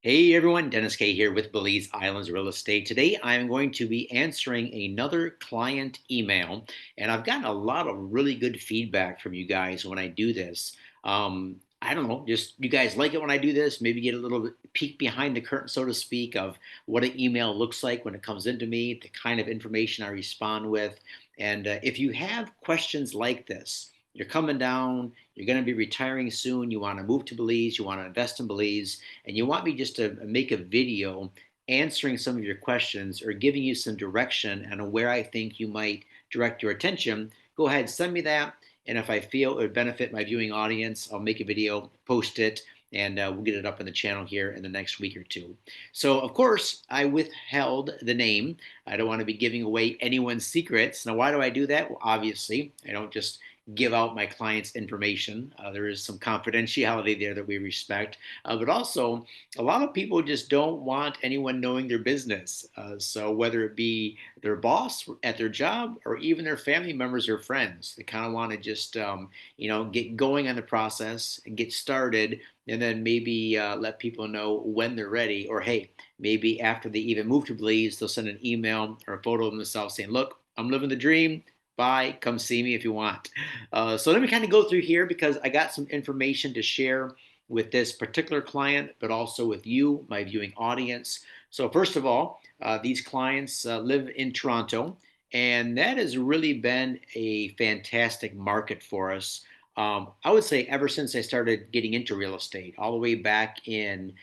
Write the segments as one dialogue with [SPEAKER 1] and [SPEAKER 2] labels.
[SPEAKER 1] Hey everyone, Dennis Kay here with Belize Islands Real Estate. Today I'm going to be answering another client email, and I've gotten a lot of really good feedback from you guys when I do this. I don't know, just you guys like it when I do this, maybe get a little bit peek behind the curtain, so to speak, of what an email looks like when it comes into me, the kind of information I respond with. And if you have questions like this, you're coming down, you're going to be retiring soon, you want to move to Belize, you want to invest in Belize, and you want me just to make a video answering some of your questions or giving you some direction on where I think you might direct your attention, go ahead, send me that. And if I feel it would benefit my viewing audience, I'll make a video, post it, and we'll get it up on the channel here in the next week or two. So, of course, I withheld the name. I don't want to be giving away anyone's secrets. Now, why do I do that? Well, obviously, I don't just give out my clients' information. There is some confidentiality there that we respect. But also, a lot of people just don't want anyone knowing their business. So whether it be their boss at their job or even their family members or friends, they kind of want to just get going on the process and get started, and then maybe let people know when they're ready. Or hey, maybe after they even move to Belize, they'll send an email or a photo of themselves saying, "Look, I'm living the dream. Bye. Come see me if you want." So let me kind of go through here because I got some information to share with this particular client, but also with you, my viewing audience. So, first of all, these clients live in Toronto, and that has really been a fantastic market for us. I would say ever since I started getting into real estate, all the way back in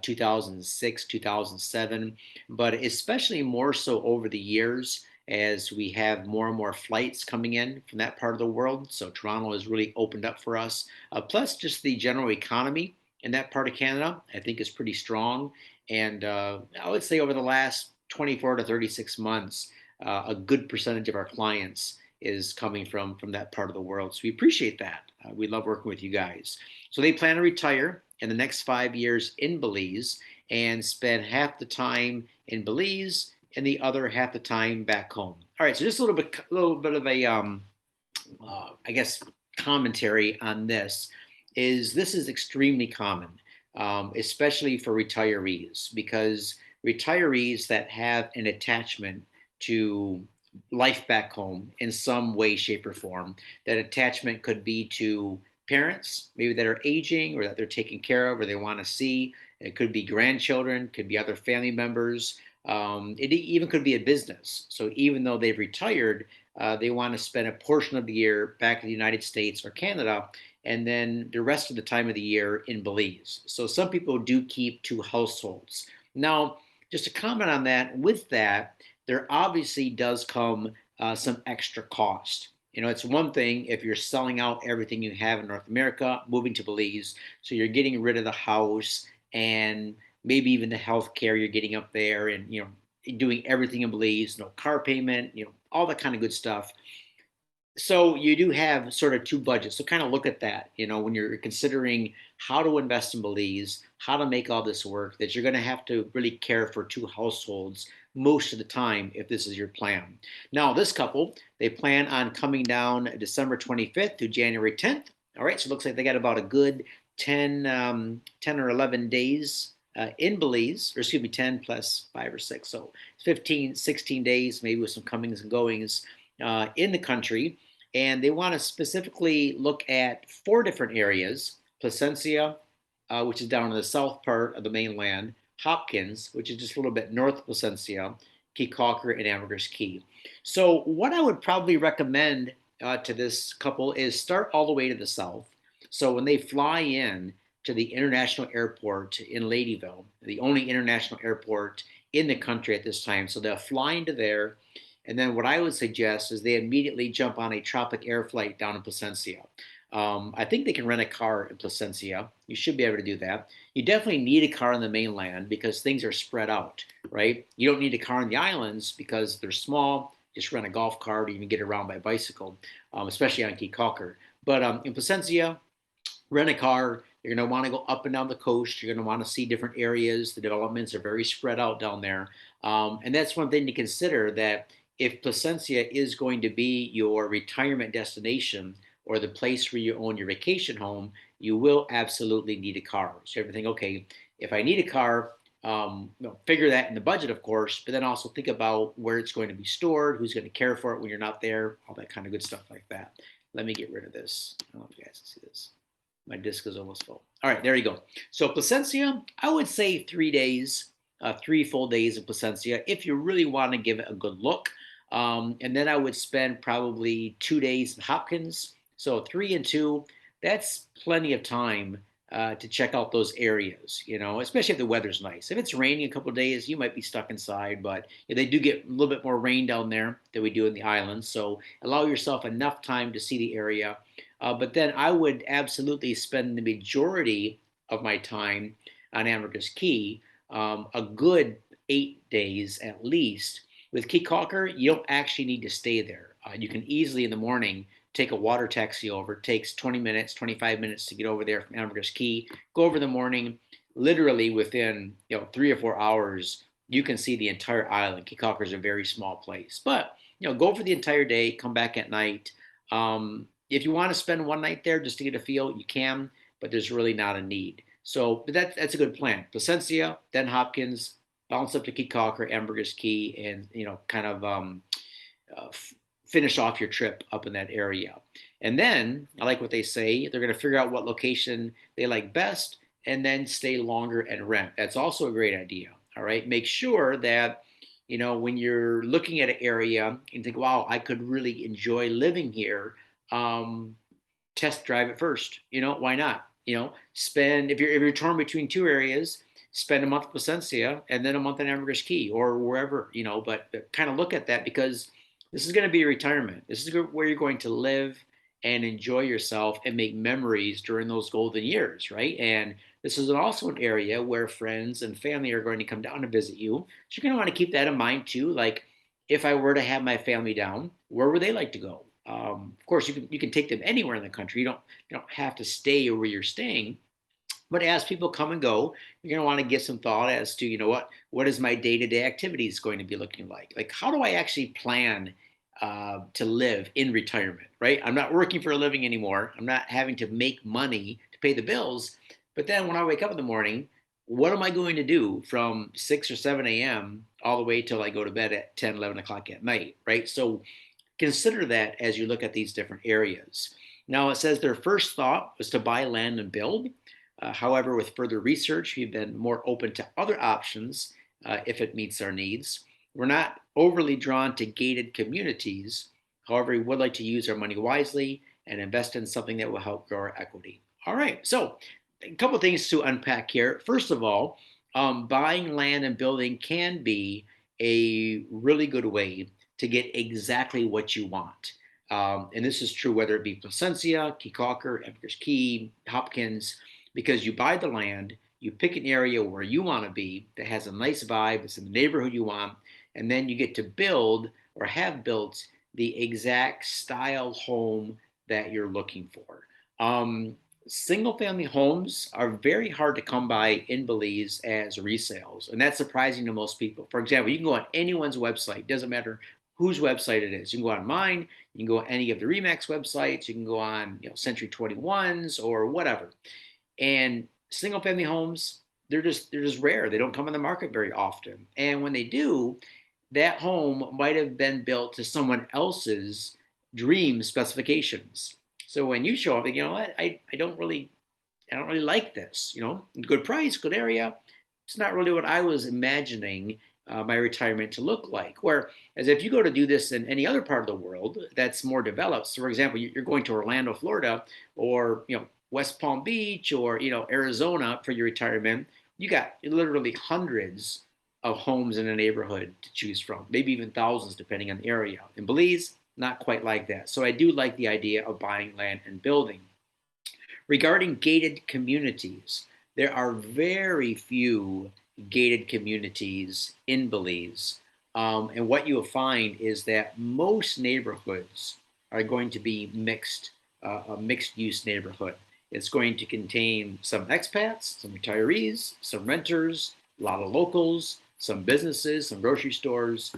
[SPEAKER 1] 2006, 2007, but especially more so over the years as we have more and more flights coming in from that part of the world. So Toronto has really opened up for us. Plus, just the general economy in that part of Canada, I think, is pretty strong. And I would say over the last 24 to 36 months, a good percentage of our clients is coming from that part of the world. So we appreciate that. We love working with you guys. So they plan to retire in the next 5 years in Belize and spend half the time in Belize and the other half the time back home. All right, so just a little bit of a, I guess, commentary on this. This is extremely common, especially for retirees, because retirees that have an attachment to life back home in some way, shape, or form. That attachment could be to parents, maybe that are aging or that they're taking care of or they want to see. It could be grandchildren, could be other family members. It even could be a business. So even though they've retired, they want to spend a portion of the year back in the United States or Canada, and then the rest of the time of the year in Belize. So some people do keep two households. Now, just to comment on that, with that, there obviously does come some extra cost. It's one thing if you're selling out everything you have in North America, moving to Belize, so you're getting rid of the house and maybe even the health care you're getting up there, and doing everything in Belize, no car payment, all that kind of good stuff. So you do have sort of two budgets. So kind of look at that, when you're considering how to invest in Belize, how to make all this work, that you're going to have to really care for two households most of the time if this is your plan. Now, this couple, they plan on coming down December 25th to January 10th. All right, so it looks like they got about a good 10 or 11 days in Belize, or excuse me, 10 plus 5 or 6. So 15, 16 days, maybe with some comings and goings in the country. And they want to specifically look at four different areas: Placencia, which is down in the south part of the mainland; Hopkins, which is just a little bit north of Placencia; Caulker, and Ambergris Caye. So, what I would probably recommend to this couple is start all the way to the south. So, when they fly in to the international airport in Ladyville, the only international airport in the country at this time, so they'll fly into there, and then what I would suggest is they immediately jump on a Tropic Air flight down in Placencia. I think they can rent a car in Placencia. You should be able to do that. You definitely need a car on the mainland because things are spread out, right? You don't need a car on the islands because they're small. Just rent a golf cart or even get around by bicycle, especially on Key Caulker. But in Placencia, rent a car. You're going to want to go up and down the coast. You're going to want to see different areas. The developments are very spread out down there. And that's one thing to consider, that if Placencia is going to be your retirement destination or the place where you own your vacation home, you will absolutely need a car. So everything, okay, If I need a car, figure that in the budget, of course, but then also think about where it's going to be stored, who's going to care for it when you're not there, all that kind of good stuff like that. Let me get rid of this. I don't know if you guys can see this. My disk is almost full. All right, there you go. So Placencia, I would say 3 days, 3 full days of Placencia if you really want to give it a good look. And then I would spend probably 2 days in Hopkins. So 3 and 2, that's plenty of time to check out those areas, especially if the weather's nice. If it's raining a couple of days, you might be stuck inside, but they do get a little bit more rain down there than we do in the islands. So allow yourself enough time to see the area. But then I would absolutely spend the majority of my time on Ambergris Caye, a good 8 days at least. With Caulker, you don't actually need to stay there. You can easily in the morning take a water taxi over. It takes 20 minutes, 25 minutes to get over there from Ambergris Caye. Go over in the morning. Literally within 3 or 4 hours, you can see the entire island. Caulker is a very small place, but go for the entire day. Come back at night. If you want to spend one night there just to get a feel, you can, but there's really not a need. So but that's a good plan. Placencia, then Hopkins, bounce up to Caulker, Ambergris Caye, and kind of uh, finish off your trip up in that area. And then I like what they say. They're going to figure out what location they like best, and then stay longer and rent. That's also a great idea. All right, make sure that when you're looking at an area and think, wow, I could really enjoy living here. Um, Test drive it first. Why not? Spend if you're torn between two areas, spend a month in Placencia and then a month in Ambergris Caye or wherever. But kind of look at that because this is going to be a retirement. This is where you're going to live and enjoy yourself and make memories during those golden years, right? And this is also an area where friends and family are going to come down to visit you. So you're going to want to keep that in mind too. Like, if I were to have my family down, where would they like to go? Of course, you can take them anywhere in the country. You don't have to stay where you're staying. But as people come and go, you're going to want to give some thought as to what is my day-to-day activities going to be looking like? Like, how do I actually plan to live in retirement? Right? I'm not working for a living anymore. I'm not having to make money to pay the bills. But then when I wake up in the morning, what am I going to do from 6 or 7 a.m. all the way till I go to bed at 10, 11 o'clock at night? Right? So consider that as you look at these different areas. Now, it says their first thought was to buy land and build. However, with further research, we've been more open to other options if it meets our needs. We're not overly drawn to gated communities. However, we would like to use our money wisely and invest in something that will help grow our equity. All right, so a couple of things to unpack here. First of all, buying land and building can be a really good way to get exactly what you want. And this is true whether it be Placencia, Caulker, Ambergris Caye, Hopkins, because you buy the land, you pick an area where you want to be that has a nice vibe, it's in the neighborhood you want, and then you get to build or have built the exact style home that you're looking for. Single family homes are very hard to come by in Belize as resales, and that's surprising to most people. For example, you can go on anyone's website, doesn't matter whose website it is. You can go on mine, you can go on any of the Remax websites, you can go on Century 21's or whatever. And single family homes, they're just rare. They don't come on the market very often. And when they do, that home might have been built to someone else's dream specifications. So when you show up, you know what, I don't really like this. Good price, good area. It's not really what I was imagining my retirement to look like. Whereas if you go to do this in any other part of the world that's more developed, so for example, you're going to Orlando, Florida, or West Palm Beach, or Arizona for your retirement, you got literally hundreds of homes in a neighborhood to choose from, maybe even thousands depending on the area. In Belize, not quite like that. So I do like the idea of buying land and building. Regarding gated communities, there are very few gated communities in Belize. And what you'll find is that most neighborhoods are going to be a mixed use neighborhood. It's going to contain some expats, some retirees, some renters, a lot of locals, some businesses, some grocery stores.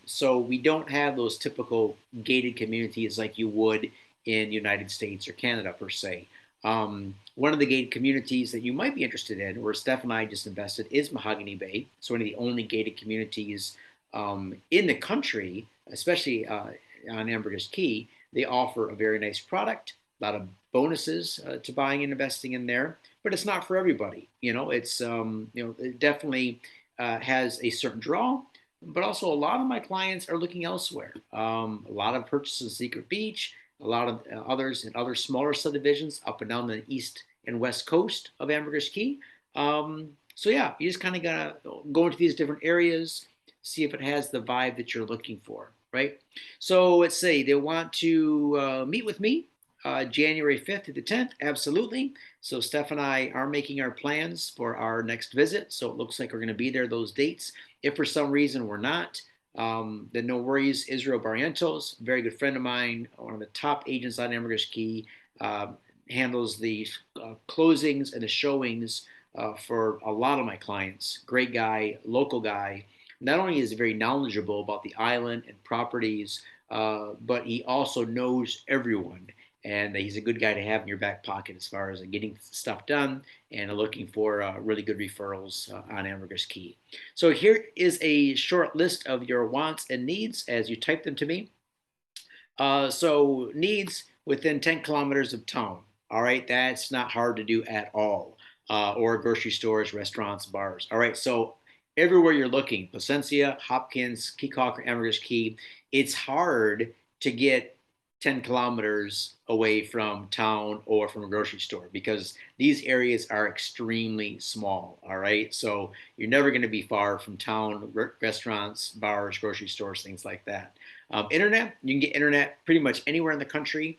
[SPEAKER 1] So we don't have those typical gated communities like you would in the United States or Canada per se. One of the gated communities that you might be interested in, where Steph and I just invested, is Mahogany Bay. It's one of the only gated communities in the country, especially on Ambergris Caye. They offer a very nice product, a lot of bonuses to buying and investing in there, but it's not for everybody. It definitely has a certain draw, but also a lot of my clients are looking elsewhere. A lot of purchases in Secret Beach, a lot of others in other smaller subdivisions up and down the east and west coast of Ambergris Caye. So yeah, you just kind of gotta go into these different areas, see if it has the vibe that you're looking for, right? So let's say they want to meet with me January 5th to the 10th. Absolutely. So Steph and I are making our plans for our next visit. So it looks like we're going to be there those dates. If for some reason we're not, then no worries. Israel Barrientos, a very good friend of mine, one of the top agents on Ambergris Caye, uh, handles the closings and the showings for a lot of my clients. Great guy, local guy. Not only is he very knowledgeable about the island and properties, but he also knows everyone. And he's a good guy to have in your back pocket as far as getting stuff done and looking for really good referrals on Ambergris Caye. So here is a short list of your wants and needs as you type them to me. So needs within 10 kilometers of town. All right, that's not hard to do at all. Or grocery stores, restaurants, bars. All right, so everywhere you're looking, Placencia, Hopkins, Caulker, Ambergris Caye, it's hard to get 10 kilometers away from town or from a grocery store because these areas are extremely small. All right, so you're never going to be far from town, restaurants, bars, grocery stores, things like that. Internet, you can get internet pretty much anywhere in the country,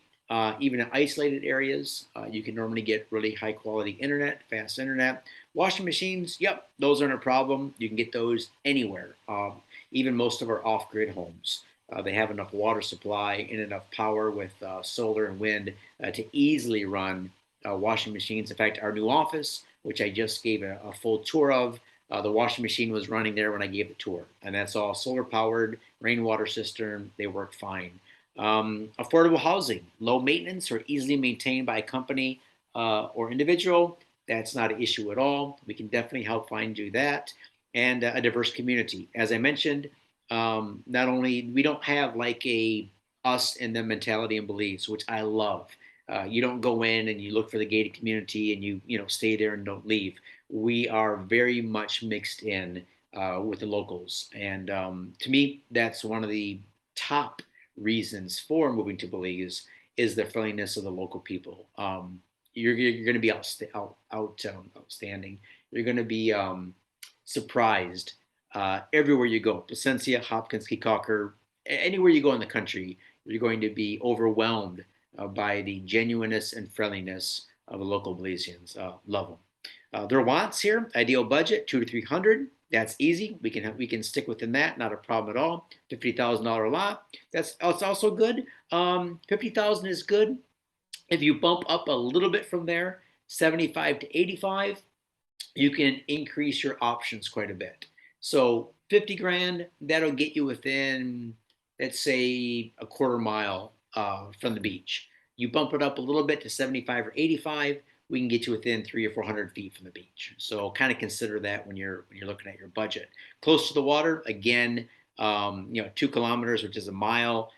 [SPEAKER 1] even in isolated areas. You can normally get really high quality internet, fast internet. Washing machines, yep, those aren't a problem. You can get those anywhere, even most of our off grid homes. They have enough water supply and enough power with solar and wind to easily run washing machines. In fact, our new office, which I just gave a full tour of, the washing machine was running there when I gave the tour, and that's all solar powered, rainwater cistern. They work fine. Affordable housing, low maintenance or easily maintained by a company or individual. That's not an issue at all. We can definitely help find you that. And a diverse community. As I mentioned, not only we don't have like a us and them mentality in Belize, which I love. You don't go in and you look for the gated community and you stay there and don't leave. We are very much mixed in with the locals, and to me, that's one of the top reasons for moving to Belize is the friendliness of the local people. You're going to be outstanding. You're going to be surprised everywhere you go. Placencia, Hopkins, Caulker, anywhere you go in the country, you're going to be overwhelmed by the genuineness and friendliness of the local Belizeans. Love them. Their wants here, ideal budget, 2 to 300. That's easy. We can stick within that, not a problem at all. $50,000 lot. That's also good. 50,000 is good. If you bump up a little bit from there, 75 to 85, you can increase your options quite a bit. So 50 grand, that'll get you within, let's say, a quarter mile from the beach. You bump it up a little bit to 75 or 85, we can get you within 300 or 400 feet from the beach. So kind of consider that when you're looking at your budget. Close to the water, again, 2 kilometers, which is a mile.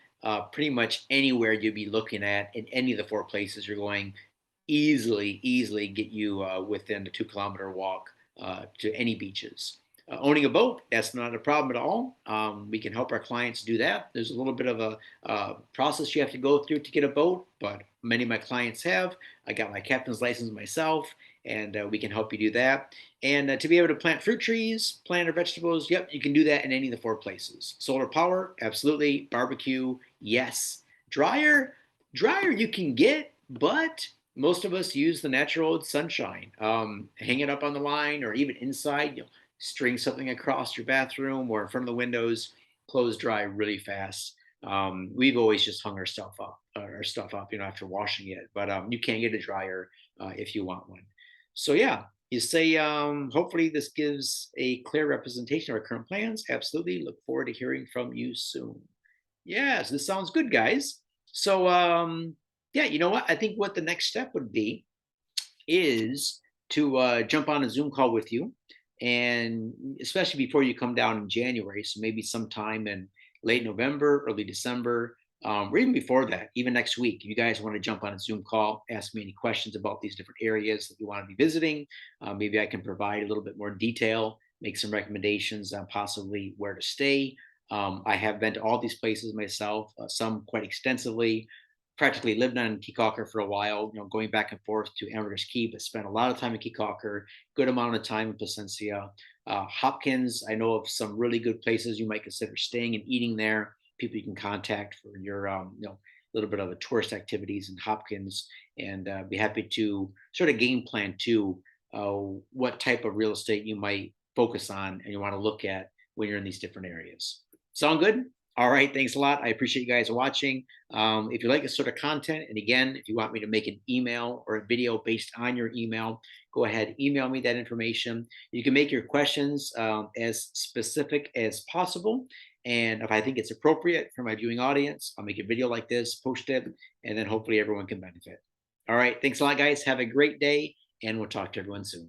[SPEAKER 1] Pretty much anywhere you'd be looking at in any of the four places you're going, easily get you within a 2 kilometer walk to any beaches. Owning a boat, that's not a problem at all. We can help our clients do that. There's a little bit of a process you have to go through to get a boat, but many of my clients have. I got my captain's license myself, and we can help you do that. And to be able to plant fruit trees, plant or vegetables, yep, you can do that in any of the four places. Solar power, absolutely. Barbecue, yes. Dryer you can get, but most of us use the natural sunshine. Hang it up on the line or even inside. String something across your bathroom or in front of the windows. Clothes dry really fast. We've always just hung our stuff up, after washing it. But you can get a dryer if you want one. So yeah, you say hopefully this gives a clear representation of our current plans. Absolutely. Look forward to hearing from you soon. Yes, this sounds good, guys. So yeah, you know what? I think what the next step would be is to jump on a Zoom call with you, and especially before you come down in January. So maybe sometime in late November, early December, or even before that, even next week. If you guys want to jump on a Zoom call, ask me any questions about these different areas that you want to be visiting. Maybe I can provide a little bit more detail, make some recommendations on possibly where to stay. I have been to all these places myself, some quite extensively, practically lived on Key Caulker for a while, going back and forth to Ambergris Caye, but spent a lot of time in Key Caulker, good amount of time in Placencia. Hopkins, I know of some really good places you might consider staying and eating there. People you can contact for your, little bit of a tourist activities in Hopkins, and be happy to sort of game plan too uh, what type of real estate you might focus on and you want to look at when you're in these different areas. Sound good? All right, thanks a lot. I appreciate you guys watching. If you like this sort of content, and again, if you want me to make an email or a video based on your email, go ahead, email me that information. You can make your questions as specific as possible. And if I think it's appropriate for my viewing audience, I'll make a video like this, post it, and then hopefully everyone can benefit. All right, thanks a lot, guys. Have a great day, and we'll talk to everyone soon.